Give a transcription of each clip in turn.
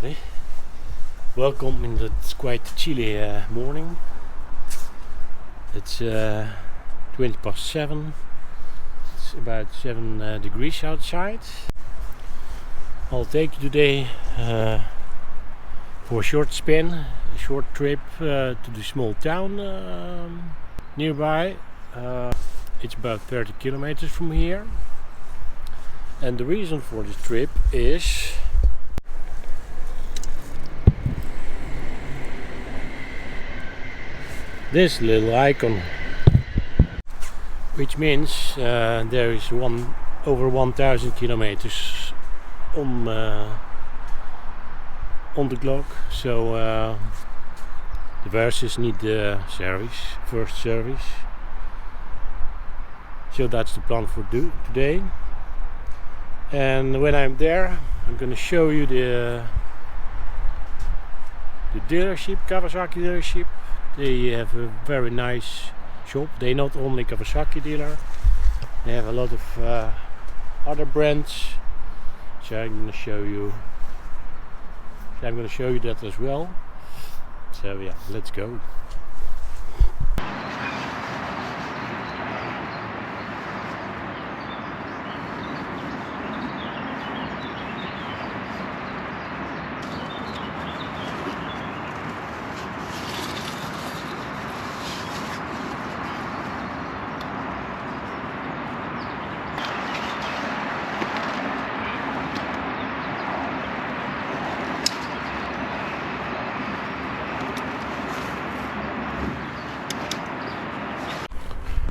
everybody. Welcome in that quite chilly morning. It's 7:20. It's about 7 degrees outside. I'll take you today for a short spin, a short trip to the small town nearby. It's about 30 kilometers from here. And the reason for this trip is this little icon, which means there is over 1,000 kilometers on the clock. So the Versys need the first service. So that's the plan for today. And when I'm there, I'm going to show you the dealership, Kawasaki dealership. They have a very nice shop. They're not only Kawasaki dealer, they have a lot of other brands. So I'm going to show you that as well. So yeah, let's go.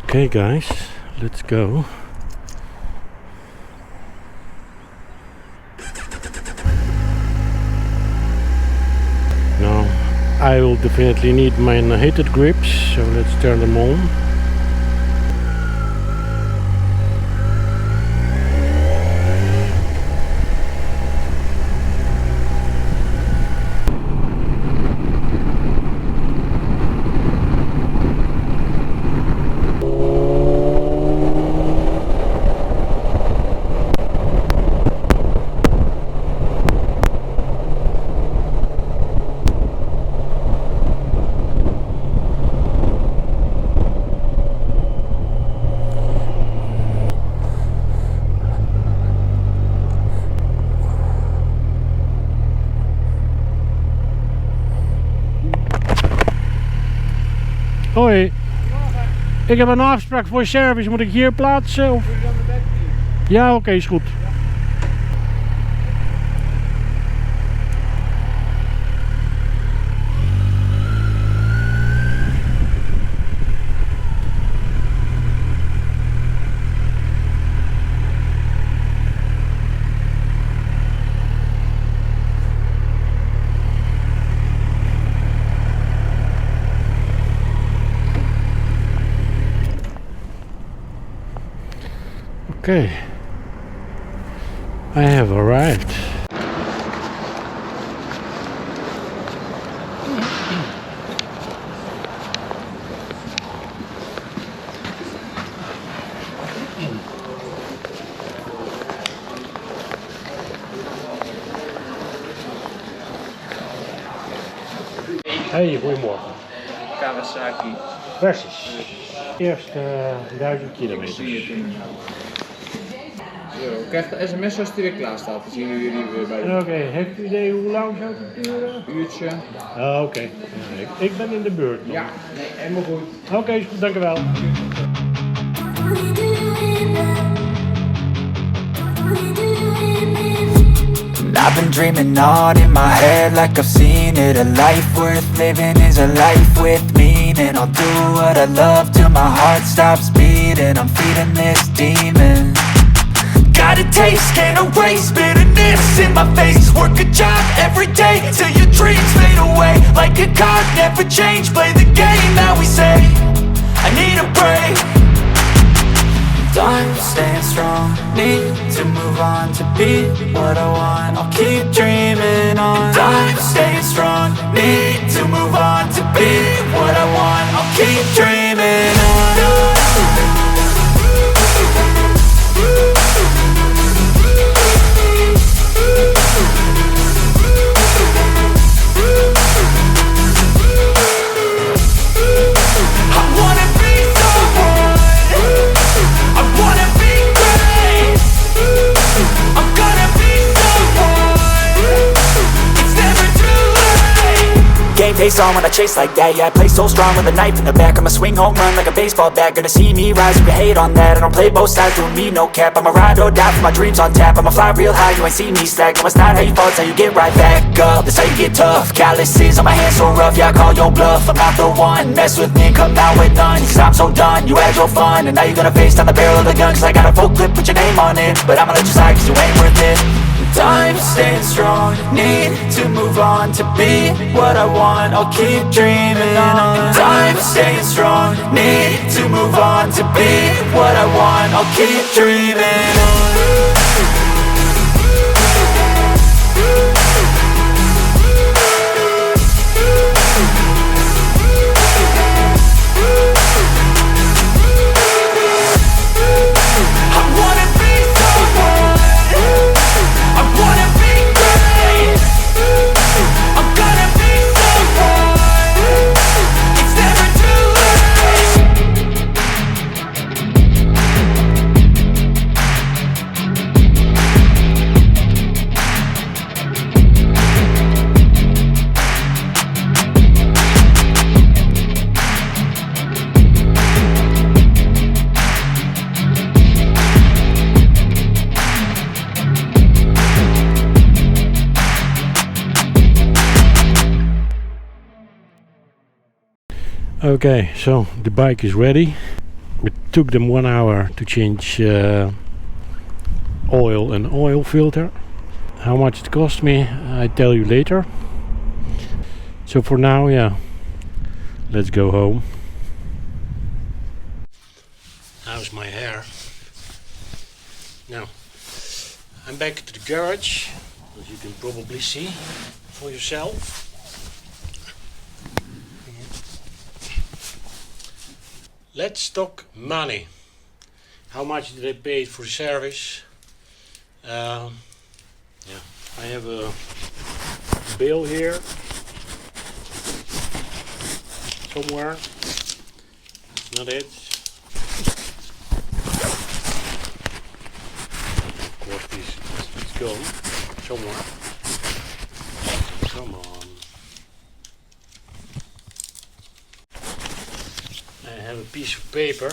Okay guys, let's go. Now I will definitely need my heated grips, so let's turn them on. Hoi, ik heb een afspraak voor service. Moet ik hier plaatsen? Of? Ja, oké, is goed. Okay, I have arrived. Hey, goedemorgen. Kawasaki Versys. Eerst 1000 kilometer. Je krijgt de sms als die weer klaar staat. Dan zien jullie weer bij. Oké, heeft u idee hoe lang zou het duren? Een uurtje. Oké. Ik ben in de buurt nog. Ja, nee, helemaal goed. Oké, is goed, dank u wel. I've been dreaming on in my head like I've seen it. A life worth living is a life with meaning. I'll do what I love till my heart stops beating. I'm feeding this demon. Got a taste, can't erase bitterness in my face. Work a job every day till your dreams fade away. Like a card, never change, play the game that we say. I need a break. I'm staying strong, need to move on to be what I want. I'll keep dreaming on. I'm staying strong, need to move on to be what I want. I'll keep dreaming on. face on when I chase like that. Yeah, I play so strong with a knife in the back. I'ma swing home run like a baseball bat. Gonna see me rise, you can hate on that. I don't play both sides, doing me no cap. I'ma ride or die for my dreams on tap. I'ma fly real high, you ain't see me slack. No, it's not how you fall, it's how you get right back up. That's how you get tough. Calluses on my hands so rough, yeah, I call your bluff. I'm not the one, mess with me, come out with none. Cause I'm so done, you had your fun. And now you're gonna face down the barrel of the gun. Cause I got a full clip, put your name on it. But I'ma let you slide cause you ain't worth it. Time staying strong, need to move on. To be what I want, I'll keep dreaming on. Time staying strong, need to move on. To be what I want, I'll keep dreaming on. Okay, so the bike is ready. It took them 1 hour to change oil and oil filter. How much it cost me, I tell you later. So for now, yeah, let's go home. How's my hair? Now, I'm back to the garage, as you can probably see for yourself. Let's talk money. How much did I pay for the service? Yeah, I have a bill here somewhere. It's not it. Of course, it's gone somewhere. Come on. I have a piece of paper,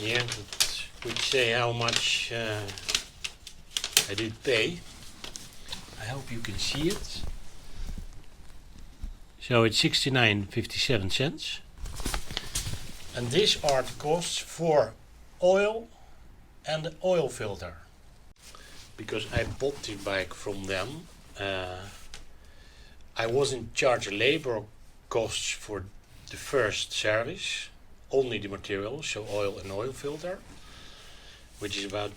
yeah, which say how much I did pay. I hope you can see it. So it's 69.57 cents. And these are the costs for oil and the oil filter. Because I bought the bike from them, I wasn't charged labor costs for the first service, only the materials, so oil and oil filter, which is about,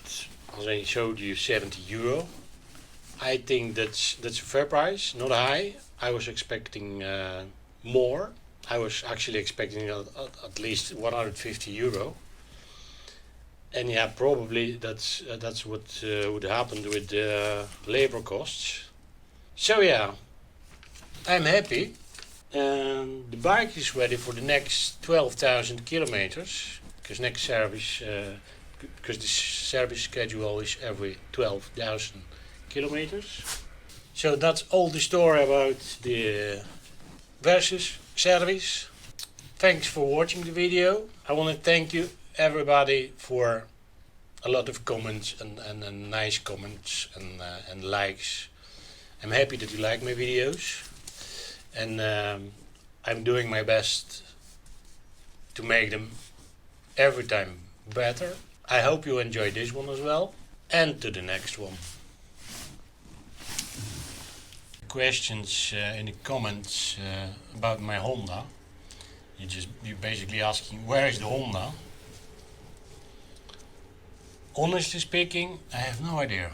as I showed you, €70. I think that's a fair price, not high. I was expecting more. I was actually expecting at least €150. And yeah, probably that's what would happen with the labor costs. So yeah, I'm happy. And the bike is ready for the next 12,000 kilometers, because next service, because the service schedule is every 12,000 kilometers. So that's all the story about the Versys service. Thanks for watching the video. I want to thank you everybody for a lot of comments and nice comments and likes. I'm happy that you like my videos. And I'm doing my best to make them every time better. I hope you enjoy this one as well. And to the next one. Questions in the comments about my Honda. You're basically asking, where is the Honda? Honestly speaking, I have no idea.